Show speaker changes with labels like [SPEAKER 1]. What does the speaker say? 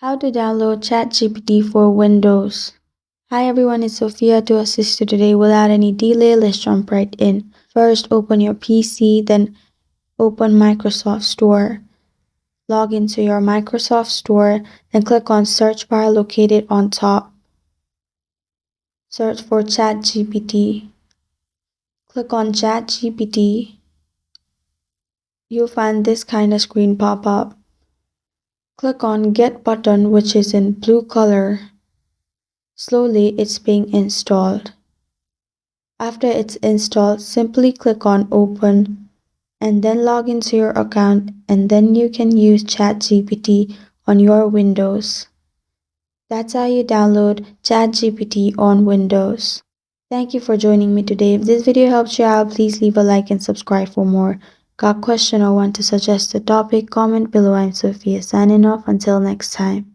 [SPEAKER 1] How to download Chat GPT for Windows. Hi everyone, it's Sophia to assist you today. Without any delay, let's jump right in. First, open your PC, then open Microsoft Store. Log into your Microsoft Store, then click on search bar located on top. Search for Chat GPT. Click on Chat GPT. You'll find this kind of screen pop up. Click on Get button, which is in blue color. Slowly, it's being installed. After it's installed, simply click on Open and then log into your account, and then you can use ChatGPT on your Windows. That's how you download ChatGPT on Windows. Thank you for joining me today. If this video helped you out, please leave a like and subscribe for more. Got a question or want to suggest a topic? Comment below. I'm Sophia signing off. Until next time.